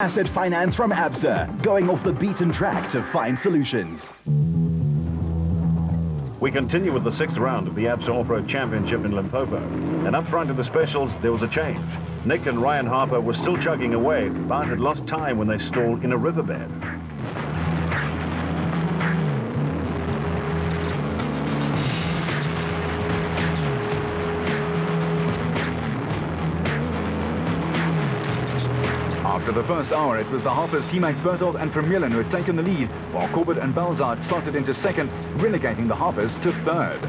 Asset finance from ABSA, going off the beaten track to find solutions. We continue with the 6th round of the ABSA Off-Road Championship in Limpopo. And up front of the specials, there was a change. Nick and Ryan Harper were still chugging away, but had lost time when they stalled in a riverbed. After the first hour, it was the Harper's teammates Berthold and Vermeulen who had taken the lead, while Corbett and Balzard started into second, relegating the Harpers to third.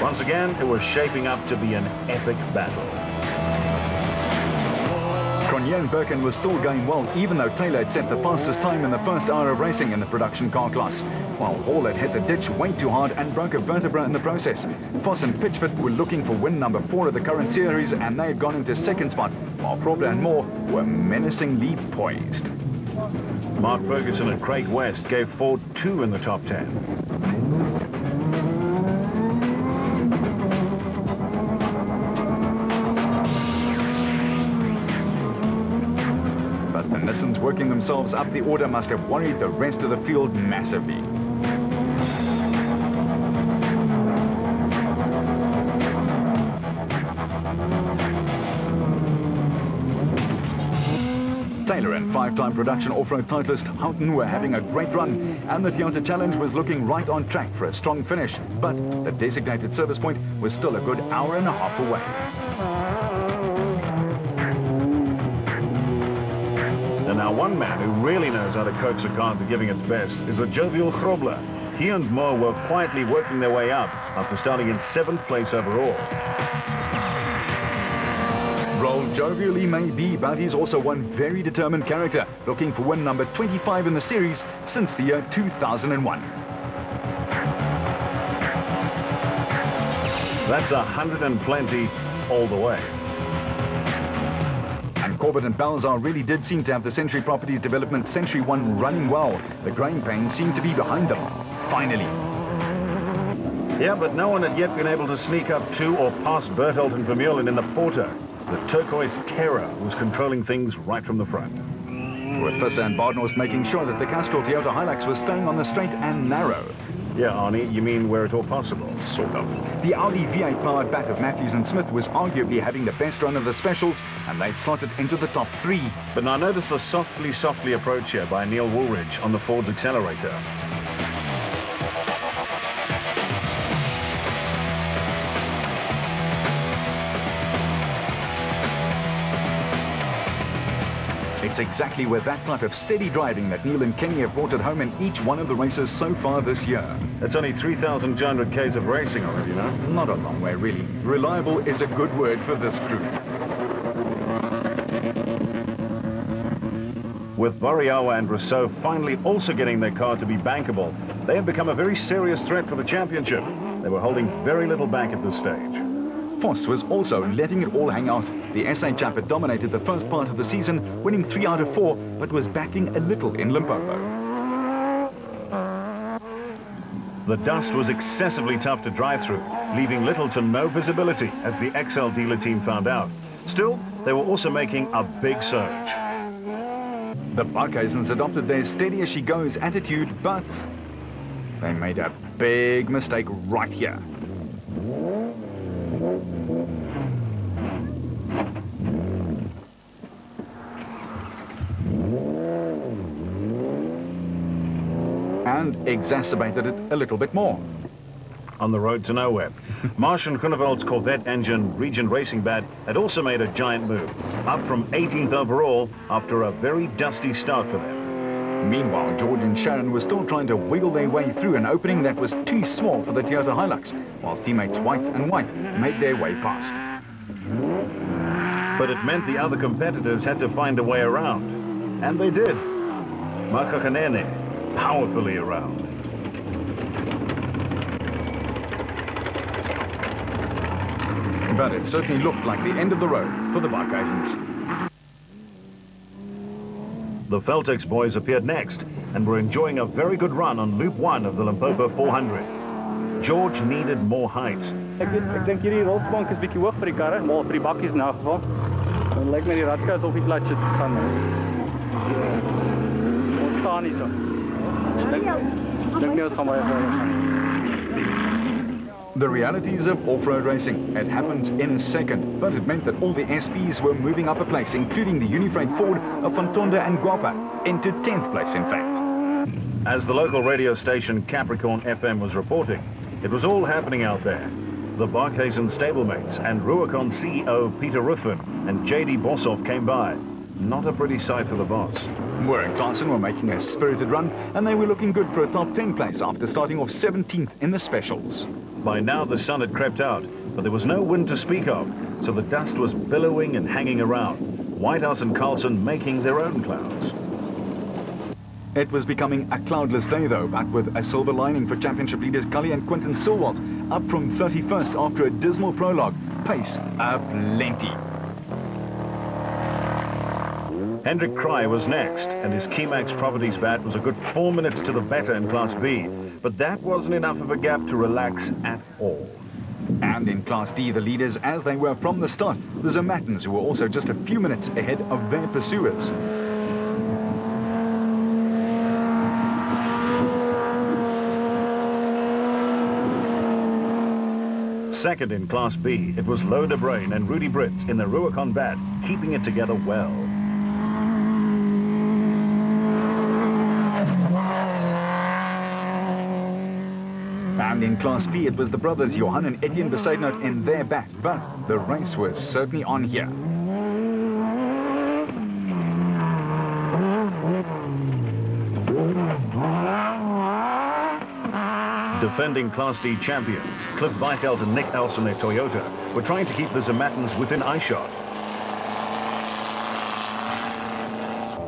Once again, it was shaping up to be an epic battle. Cronje and Birkin was still going well, even though Taylor had set the fastest time in the first hour of racing in the production car class, while Hall had hit the ditch way too hard and broke a vertebra in the process. Foss and Pitchford were looking for win number 4 of the current series, and they had gone into second spot, while Probler and Moore were menacingly poised. Mark Ferguson and Craig West gave Ford 2 in the top 10. The Nissans working themselves up the order must have worried the rest of the field massively. Taylor and 5-time production off-road titleist Houghton were having a great run, and the Toyota Challenge was looking right on track for a strong finish, but the designated service point was still a good hour and a half away. And now one man who really knows how to coax a car into giving its best is the jovial Grobler. He and Moore were quietly working their way up after starting in 7th place overall. Rolled jovial he may be, but he's also one very determined character, looking for win number 25 in the series since the year 2001. That's 100 and plenty all the way. Corbett and Balzar really did seem to have the Century Properties Development Century 1 running well. The growing pains seemed to be behind them. Finally. Yeah, but no one had yet been able to sneak up to or past Berthold and Vermeulen in the Porter. The turquoise terror was controlling things right from the front. With Visser and Badenhorst making sure that the Castrol Toyota Hilux was staying on the straight and narrow. Yeah, Arnie, you mean where it's all possible? Sort of. The Audi V8 powered bat of Matthews and Smith was arguably having the best run of the specials, and they'd slotted into the top 3. But now notice the softly approach here by Neil Woolridge on the Ford's accelerator. It's exactly with that type of steady driving that Neil and Kenny have brought it home in each one of the races so far this year. That's only 3,200 Ks of racing on it, you know? Not a long way, really. Reliable is a good word for this crew. With Boriawa and Rousseau finally also getting their car to be bankable, they have become a very serious threat for the championship. They were holding very little back at this stage. Foss was also letting it all hang out. The SA chap had dominated the first part of the season, winning 3 out of 4, but was backing a little in Limpopo. The dust was excessively tough to drive through, leaving little to no visibility, as the XL dealer team found out. Still, they were also making a big surge. The Barkhuisens adopted their steady-as-she-goes attitude, but they made a big mistake right here. And exacerbated it a little bit more. On the road to nowhere, Marsh and Groeneveld's Corvette engine Regent Racing Bat had also made a giant move, up from 18th overall after a very dusty start for them. Meanwhile, George and Sharon were still trying to wiggle their way through an opening that was too small for the Toyota Hilux, while teammates White and White made their way past. But it meant the other competitors had to find a way around. And they did. Makakanene powerfully around. but it certainly looked like the end of the road for the bike agents. The Feltex boys appeared next and were enjoying a very good run on Loop 1 of the Limpopo 400. George needed more height. Ek dink hierdie rolbank is bietjie hoog vir die karre, maar vir die bakkies in elk geval. Dan lyk my die radkas of die klats het gaan ontstaan hier so. Dink nie ons gaan baie ver. The realities of off-road racing. It happens in a second, but it meant that all the SPs were moving up a place, including the Unifreight Ford of Fontonda and Guapa, into 10th place in fact. As the local radio station Capricorn FM was reporting, it was all happening out there. The Barkhuizen stablemates and Ruacon CEO Peter Ruthven and JD Boshoff came by. Not a pretty sight for the boss. Moore and Clarkson were making a spirited run, and they were looking good for a top 10 place after starting off 17th in the specials. By now the sun had crept out, but there was no wind to speak of, so the dust was billowing and hanging around. Whitehouse and Carlson making their own clouds. It was becoming a cloudless day though, but with a silver lining for championship leaders Cully and Quinton Silwalt, up from 31st after a dismal prologue. Pace aplenty. Hendrik Kraai was next, and his Keymax Properties bat was a good 4 minutes to the better in Class B, but that wasn't enough of a gap to relax at all. And in Class D, the leaders, as they were from the start, the Zermattens, who were also just a few minutes ahead of their pursuers. Second in Class B, it was Lo de Brain and Rudy Brits in the Ruacon bat, keeping it together well. And in Class B, it was the brothers Johan and Etienne Besaidnout in their bat, but the race was certainly on here. Defending Class D champions, Cliff Weichelt and Nick Elson, their Toyota, were trying to keep the Zermattens within eyeshot.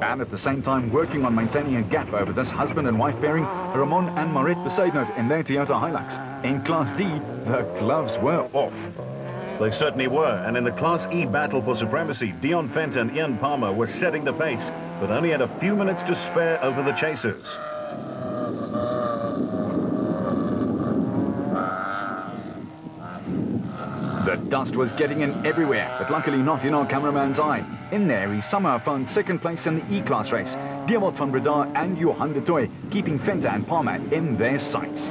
And at the same time working on maintaining a gap over this husband and wife pairing, Ramon and Maurette Besaidnout in their Toyota Hilux. In Class D, the gloves were off. They certainly were, and in the Class E battle for supremacy, Dion Fenter and Ian Palmer were setting the pace, but only had a few minutes to spare over the chasers. The dust was getting in everywhere, but luckily not in our cameraman's eye. In there, he somehow found second place in the E-Class race. Dewald van Breda and Johan de Toy keeping Fenter and Palmer in their sights.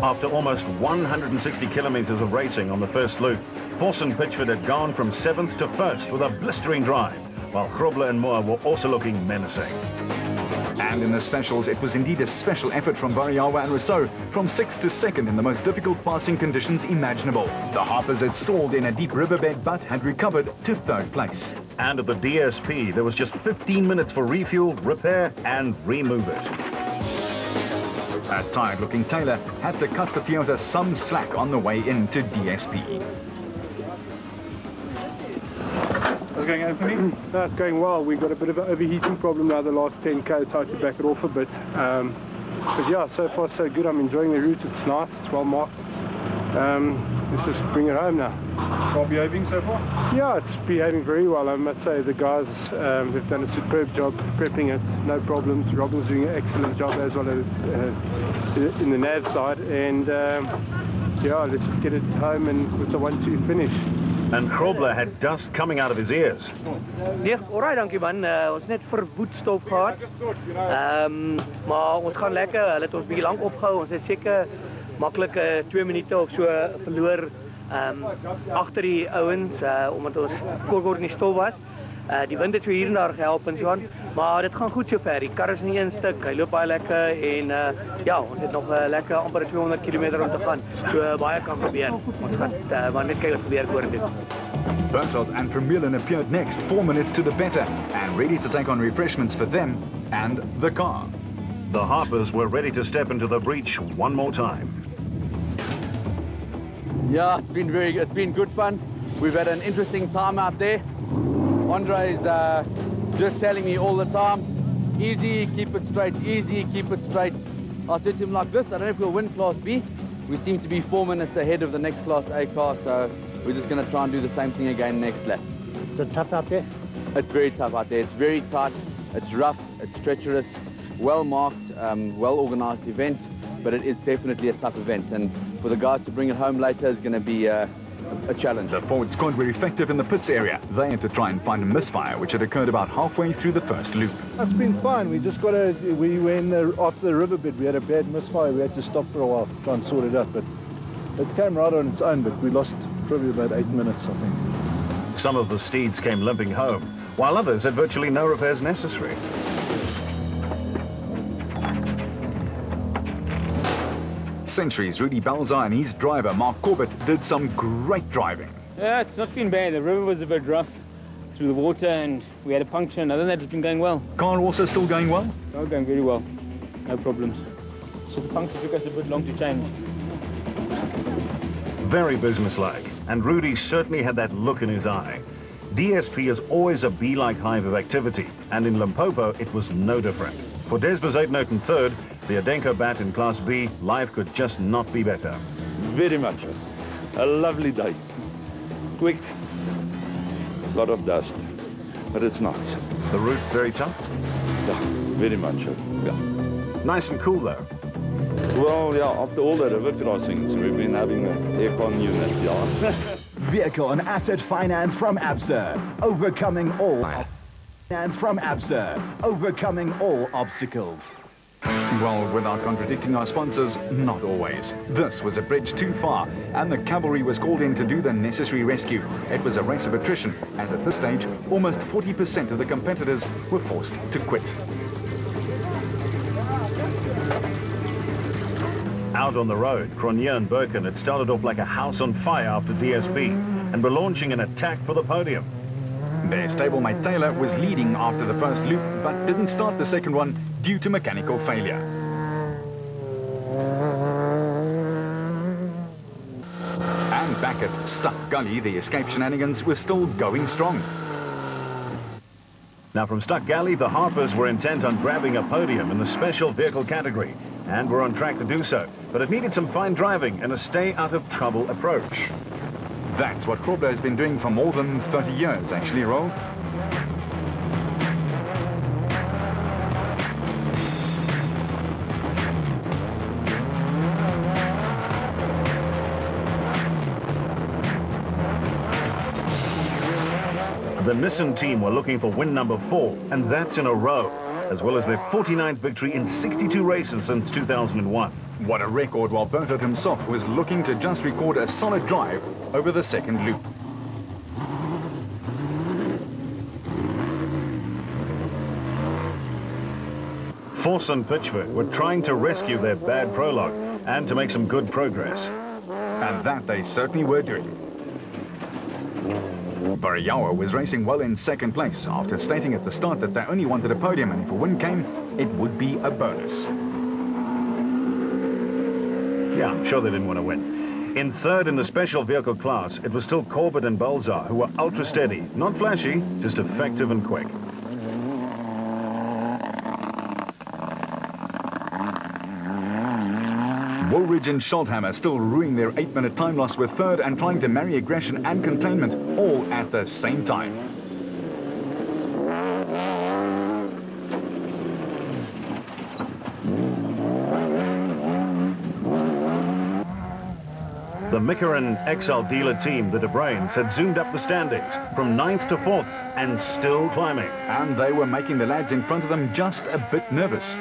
After almost 160 kilometers of racing on the first loop, Forsen Pitchford had gone from 7th to 1st with a blistering drive, while Grobler and Moore were also looking menacing. And in the specials, it was indeed a special effort from Bariawa and Rousseau, from 6th to 2nd in the most difficult passing conditions imaginable. The Harpers had stalled in a deep riverbed but had recovered to 3rd place. And at the DSP, there was just 15 minutes for refuel, repair and remove it. A tired-looking Taylor had to cut the Toyota some slack on the way into DSP. How's it going, Anthony? That's going well. We've got a bit of an overheating problem now the last 10k. It's hard to back it off a bit. But yeah, so far so good. I'm enjoying the route. It's nice. It's well marked. Let's just bring it home now. Well behaving so far? Yeah, it's behaving very well. I must say the guys have done a superb job prepping it. No problems. Robin's doing an excellent job as well in the nav side. And yeah, let's just get it home and with the 1-2 finish. And Grobler had dust coming out of his ears. Nee, alright, dankie man. Ons net verwoed stof gehad. Maar ons gaan lekker. Hulle het ons bietjie lank opgehou. Ons het seker maklik 2 minute of so verloor agter die ouens omdat ons kort in die stof was. Die wind het so hier en daar gehelp en so aan, maar dit gaan goed sover. Die kar is in een stuk, hy loop baie lekker en ja, ons het nog lekker amper 200 km om te gaan. So baie kan gebeur. Ons gaan maar net kyk wat gebeur vorentoe. Berthold and Vermeulen appeared next, 4 minutes to the better, and ready to take on refreshments for them and the car. The Harpers were ready to step into the breach one more time. Yeah, it's been good fun. We've had an interesting time out there. Andre is just telling me all the time, easy, keep it straight, easy, keep it straight. I said to him like this, I don't know if we'll win Class B. We seem to be 4 minutes ahead of the next Class A car, so we're just going to try and do the same thing again next lap. Is it tough out there? It's very tough out there. It's very tight, it's rough, it's treacherous, well marked, well organized event, but it is definitely a tough event, and for the guys to bring it home later is going to be a challenge. The Ford squad were effective in the pits area. They had to try and find a misfire, which had occurred about halfway through the first loop. It's been fine. We just got we were after the riverbed, we had a bad misfire. We had to stop for a while to try and sort it out, but it came right on its own, but we lost probably about 8 minutes, I think. Some of the steeds came limping home, while others had virtually no repairs necessary. Century's Rudy Balzar and his driver, Mark Corbett, did some great driving. Yeah, it's not been bad. The river was a bit rough through the water and we had a puncture, and other than that it's been going well. Car also still going well? Oh, going very well. No problems. So the puncture took us a bit long to change. Very businesslike, and Rudy certainly had that look in his eye. DSP is always a bee-like hive of activity, and in Limpopo it was no different. For Des Verzeitenhout in third, the Adenko bat in Class B, life could just not be better. Very much. A lovely day. Quick. A lot of dust. But it's nice. The route very tough? Yeah, very much. Yeah. Nice and cool though. Well, yeah, after all the river crossings, we've been having an aircon unit, yeah. Vehicle and asset finance from ABSA. Overcoming all finance from ABSA. Overcoming all obstacles. Well, without contradicting our sponsors, not always. This was a bridge too far, and the cavalry was called in to do the necessary rescue. It was a race of attrition, as at this stage, almost 40% of the competitors were forced to quit. Out on the road, Cronje and Birkin had started off like a house on fire after DSP, and were launching an attack for the podium. Their stablemate Taylor was leading after the first loop, but didn't start the second one due to mechanical failure. And back at Stuck Gully, the escape shenanigans were still going strong. Now from Stuck Galley, the Harpers were intent on grabbing a podium in the special vehicle category, and were on track to do so. But it needed some fine driving and a stay-out-of-trouble approach. That's what Grobler has been doing for more than 30 years, actually, Roll. The Nissan team were looking for win number 4, and that's in a row, as well as their 49th victory in 62 races since 2001. What a record, while Berthold himself was looking to just record a solid drive over the second loop. Force and Pitchford were trying to rescue their bad prologue and to make some good progress. And that they certainly were doing. Variawa was racing well in second place after stating at the start that they only wanted a podium, and if a win came, it would be a bonus. Yeah, I'm sure they didn't want to win. In third in the special vehicle class, it was still Corbett and Balzar who were ultra steady. Not flashy, just effective and quick. Woolridge and Schaldhammer still ruining their 8-minute time loss with third, and trying to marry aggression and containment all at the same time. The Mickerin XL dealer team, the De Bruins, had zoomed up the standings from 9th to 4th and still climbing. And they were making the lads in front of them just a bit nervous.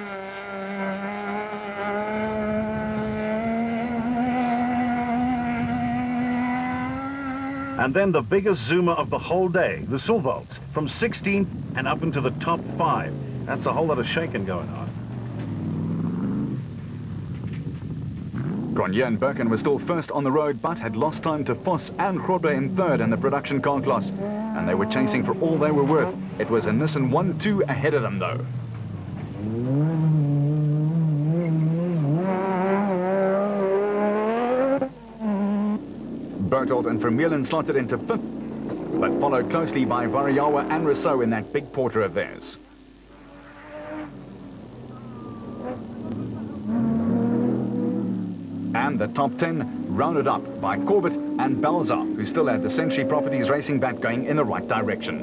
And then the biggest zoomer of the whole day, the Sulvolts, from 16th and up into the top 5. That's a whole lot of shaking going on. Cronje and Birkin were still first on the road, but had lost time to Voss and Grobler in third in the production car class. And they were chasing for all they were worth. It was a Nissan 1-2 ahead of them, though. Berthold and Vermeulen slotted into 5th, but followed closely by Variawa and Rousseau in that big porter of theirs. And the top 10 rounded up by Corbett and Balzar, who still had the Century Properties racing bat going in the right direction.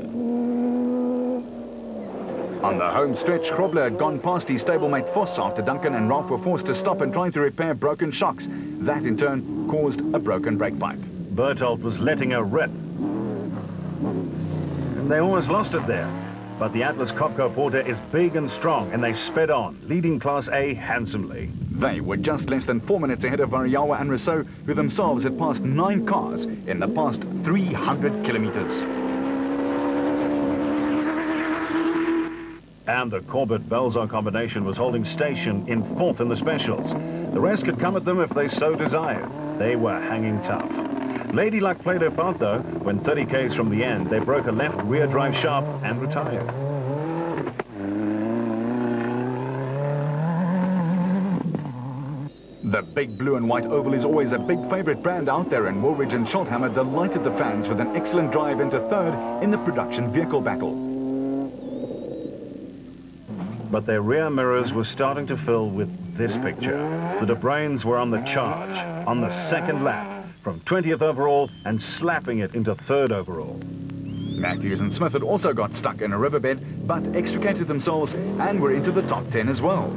On the home stretch, Grobler had gone past his stablemate Voss after Duncan and Ralph were forced to stop and try to repair broken shocks. That in turn caused a broken brake pipe. Berthold was letting her rip. And they almost lost it there. But the Atlas Copco Porter is big and strong, and they sped on, leading Class A handsomely. They were just less than 4 minutes ahead of Variawa and Rousseau, who themselves had passed 9 cars in the past 300 kilometers. And the Corbett-Balzar combination was holding station in 4th in the specials. The rest could come at them if they so desired. They were hanging tough. Lady Luck played her part, though. When 30 k's from the end, they broke a left rear drive sharp and retired. The big blue and white oval is always a big favourite brand out there, and Woolridge and Schulthammer delighted the fans with an excellent drive into 3rd in the production vehicle battle. But their rear mirrors were starting to fill with this picture. The De Bruynes were on the charge, on the 2nd lap, from 20th overall and slapping it into 3rd overall. Matthews and Smith had also got stuck in a riverbed, but extricated themselves and were into the top 10 as well.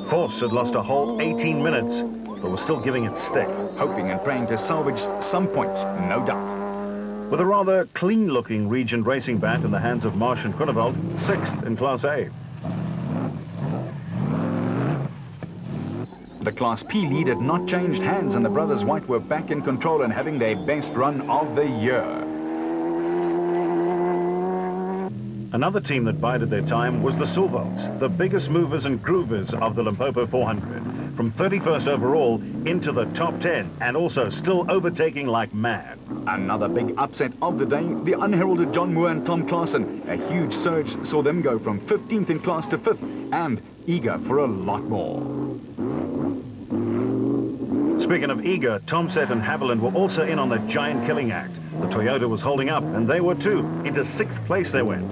Voss had lost a whole 18 minutes, but was still giving it stick. Hoping and praying to salvage some points, no doubt. With a rather clean-looking Regent racing bat in the hands of Marsh and Groenewald, 6th in Class A. The Class P lead had not changed hands, and the brothers White were back in control and having their best run of the year. Another team that bided their time was the Sulvolds, the biggest movers and groovers of the Limpopo 400. From 31st overall into the top 10, and also still overtaking like mad. Another big upset of the day, the unheralded John Moore and Tom Klaassen. A huge surge saw them go from 15th in class to 5th, and eager for a lot more. Speaking of eager, Tomset and Haviland were also in on the giant killing act. The Toyota was holding up, and they were too. Into 6th place they went.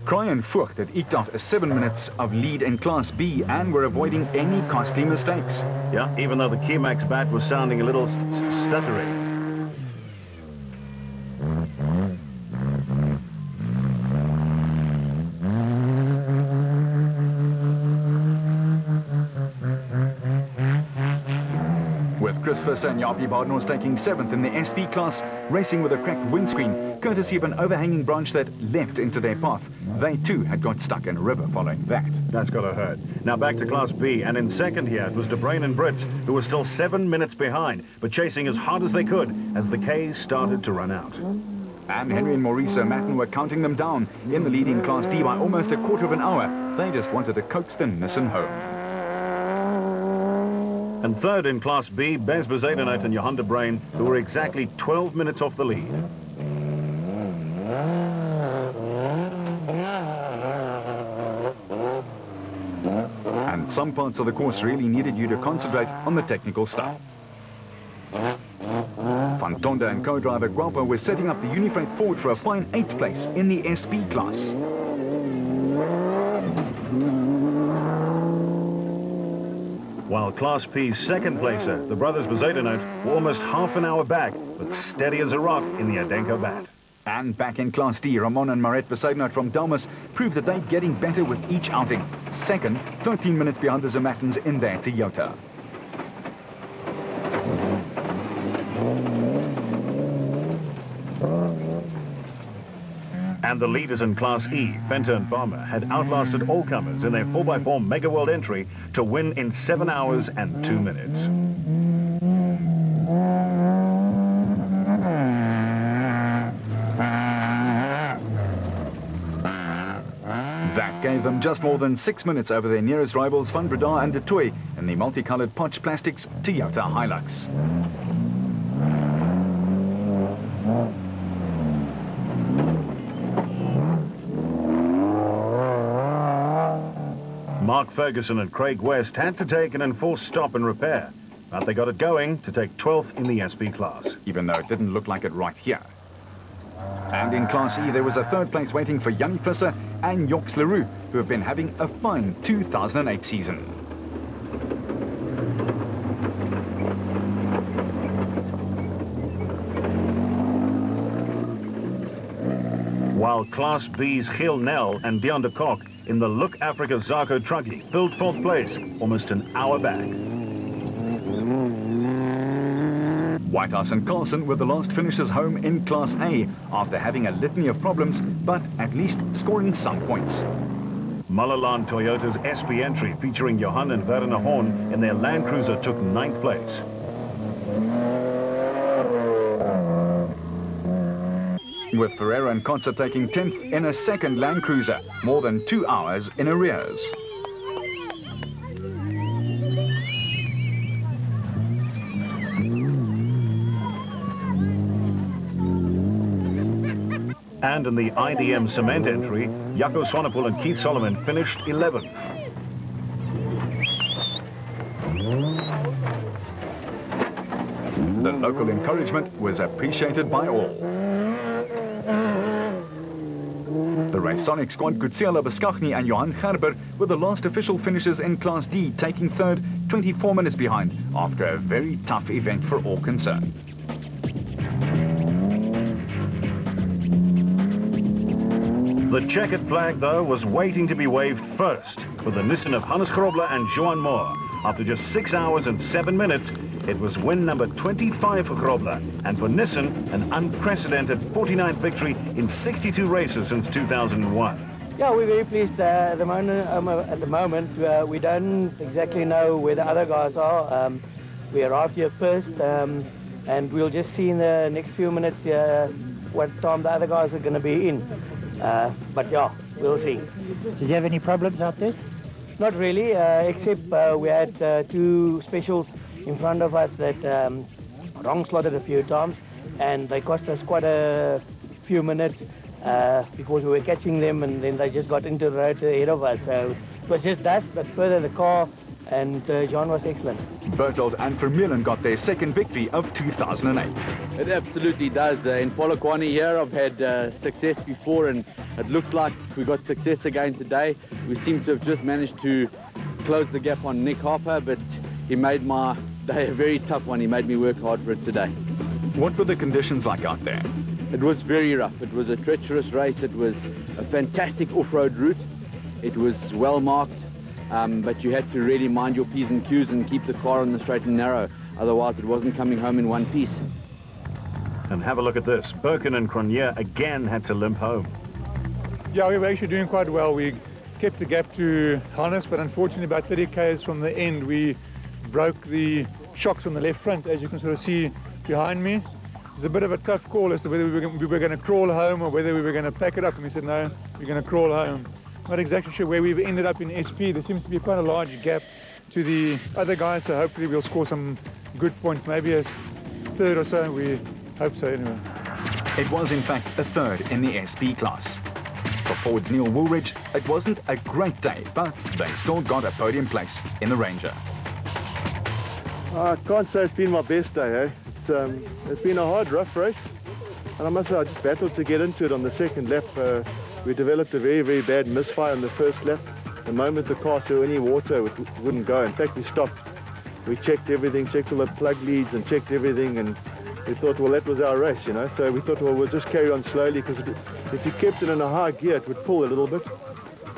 Cry and Vogt had eked out a 7 minutes of lead in Class B and were avoiding any costly mistakes. Yeah, even though the Keymax bat was sounding a little stuttery. Chris Visser and Jaapie Badenhorst taking 7th in the SP class, racing with a cracked windscreen, courtesy of an overhanging branch that leapt into their path. They too had got stuck in a river following that. That's got to hurt. Now back to Class B, and in 2nd here it was De Bruyne and Brits, who were still 7 minutes behind, but chasing as hard as they could as the K's started to run out. And Henry and Maurice O'Matten were counting them down in the leading Class D by almost a quarter of an hour. They just wanted to coax the Nissan home. And 3rd in Class B, Bez Bezuidenhout and Johan de Bruyne, who were exactly 12 minutes off the lead. And some parts of the course really needed you to concentrate on the technical stuff. Van Tonda and co-driver Guapo were setting up the Unifreight Ford for a fine 8th place in the SP class. While Class P's 2nd placer, the brothers Bezuidenhout, were almost half an hour back, but steady as a rock in the Adenko bat. And back in Class D, Ramon and Maret Bezuidenhout from Dalmas proved that they're getting better with each outing. 2nd, 13 minutes behind the Zermattens in their Toyota. And the leaders in Class E, Fenter and Palmer, had outlasted all comers in their 4x4 Mega World entry to win in 7 hours and 2 minutes. That gave them just more than 6 minutes over their nearest rivals Van Breda and De Toy in the multicolored Potch Plastics Toyota Hilux. Mark Ferguson and Craig West had to take an enforced stop and repair, but they got it going to take 12th in the SP class. Even though it didn't look like it right here. And in Class E, there was a third place waiting for Jannie Visser and Joks Leroux, who have been having a fine 2008 season. While Class B's Giel Nel and Deon de Kock in the Look Africa Zarko Truggy filled fourth place almost an hour back. Whitehouse and Carlson were the last finishers home in Class A after having a litany of problems, but at least scoring some points. Malalan Toyota's SP entry featuring Johan and Werner Horn in their Land Cruiser took 9th place. With Ferreira and Kotze taking 10th in a second Land Cruiser, more than 2 hours in arrears. And in the IDM cement entry, Jaco Swanepoel and Keith Solomon finished 11th. The local encouragement was appreciated by all. The Raconic squad, Kutsiela Beskachny and Johan Gerber, were the last official finishers in Class D, taking third, 24 minutes behind, after a very tough event for all concerned. The checkered flag, though, was waiting to be waved first, with the Nissan of Hannes Grobler and Johan Moore. After just 6 hours and 7 minutes, it was win number 25 for Grobler, and for Nissan, an unprecedented 49th victory in 62 races since 2001. Yeah, we're very pleased at the moment. We don't exactly know where the other guys are. We arrived here first, and we'll just see in the next few minutes what time the other guys are going to be in. But yeah, we'll see. Did you have any problems out there? Not really, except we had 2 specials in front of us that wrong slotted a few times, and they cost us quite a few minutes because we were catching them, and then they just got into the road ahead of us. So it was just that, but further the car and John was excellent. Berthold and Vermeulen got their second victory of 2008. It absolutely does. In Polokwane here, I've had success before, and it looks like we got success again today. We seem to have just managed to close the gap on Nick Harper, but he made my day a very tough one. He made me work hard for it today. What were the conditions like out there? It was very rough. It was a treacherous race. It was a fantastic off-road route. It was well marked. But you had to really mind your P's and Q's and keep the car on the straight and narrow. Otherwise, it wasn't coming home in one piece. And have a look at this. Birkin and Cronje again had to limp home. Yeah, we were actually doing quite well. We kept the gap to Hannes, but unfortunately about 30 k's from the end, we broke the shocks on the left front, as you can sort of see behind me. It's a bit of a tough call as to whether we were going to crawl home or whether we were going to pack it up. And we said, no, we're going to crawl home. Not exactly sure where we've ended up in SP. There seems to be quite a large gap to the other guys, so hopefully we'll score some good points. Maybe a third or so, we hope so anyway. It was in fact a third in the SP class. For Ford's Neil Woolridge, it wasn't a great day, but they still got a podium place in the Ranger. I can't say it's been my best day, eh? It's been a hard, rough race, and I must say I just battled to get into it on the second lap. We developed a very, very bad misfire on the first lap. The moment the car saw any water, it wouldn't go. In fact, we stopped. We checked everything, checked all the plug leads and checked everything, and we thought, well, that was our race, you know. So we thought, well, we'll just carry on slowly, because if you kept it in a high gear, it would pull a little bit.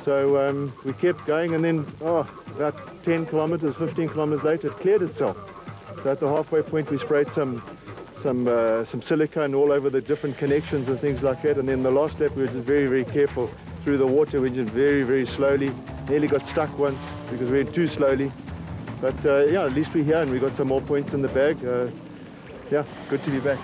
So we kept going, and then, about 10 kilometers, 15 kilometers later, it cleared itself. So at the halfway point, we sprayed some silicone all over the different connections and things like that, and then the last lap we were just very, very careful through the water. We just very, very slowly, nearly got stuck once because we went too slowly, but yeah, at least we're here and we got some more points in the bag. Yeah, good to be back.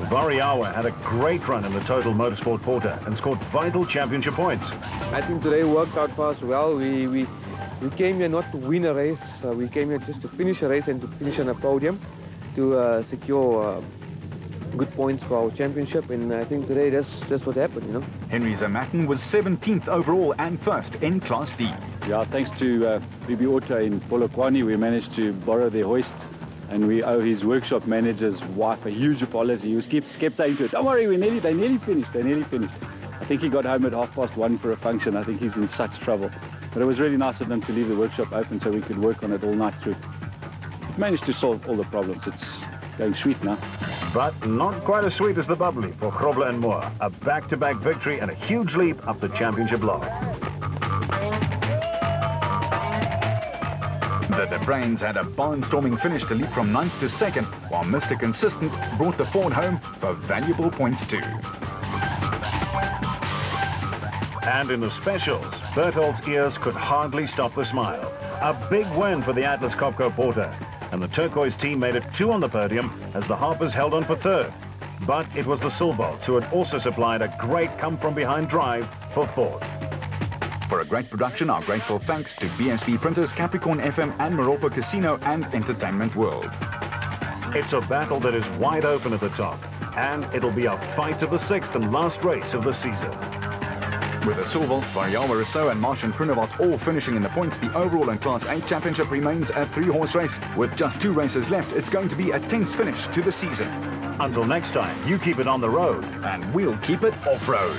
Variawa had a great run in the Total Motorsport Porter and scored vital championship points. I think today worked out for us well. We came here not to win a race, we came here just to finish a race and to finish on a podium to secure good points for our championship, and I think today that's what happened, you know. Henry Zamatin was 17th overall and first in Class D. Yeah, thanks to BB Auto in Polokwane, we managed to borrow their hoist and we owe his workshop manager's wife a huge apology. He kept saying to her, don't worry, they nearly finished. I think he got home at 1:30 for a function. I think he's in such trouble. But it was really nice of them to leave the workshop open so we could work on it all night through. Managed to solve all the problems. It's going sweet now. But not quite as sweet as the bubbly for Grobler and Moore. A back-to-back victory and a huge leap up the championship log. The De Bruins had a barnstorming finish to leap from 9th to 2nd, while Mr. Consistent brought the Ford home for valuable points too. And in the specials, Berthold's ears could hardly stop the smile. A big win for the Atlas Copco Porter. And the turquoise team made it 2 on the podium as the Harpers held on for 3rd. But it was the Silbolts who had also supplied a great come-from-behind drive for 4th. For a great production, our grateful thanks to BSB Printers, Capricorn FM and Limpopo Casino and Entertainment World. It's a battle that is wide open at the top, and it'll be a fight to the 6th and last race of the season. With the Silbolts, Variawa Rousseau and Martian Prunevalt all finishing in the points, the overall and Class A championship remains a 3-horse race. With just 2 races left, it's going to be a tense finish to the season. Until next time, you keep it on the road, and we'll keep it off-road.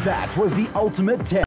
That was the ultimate test.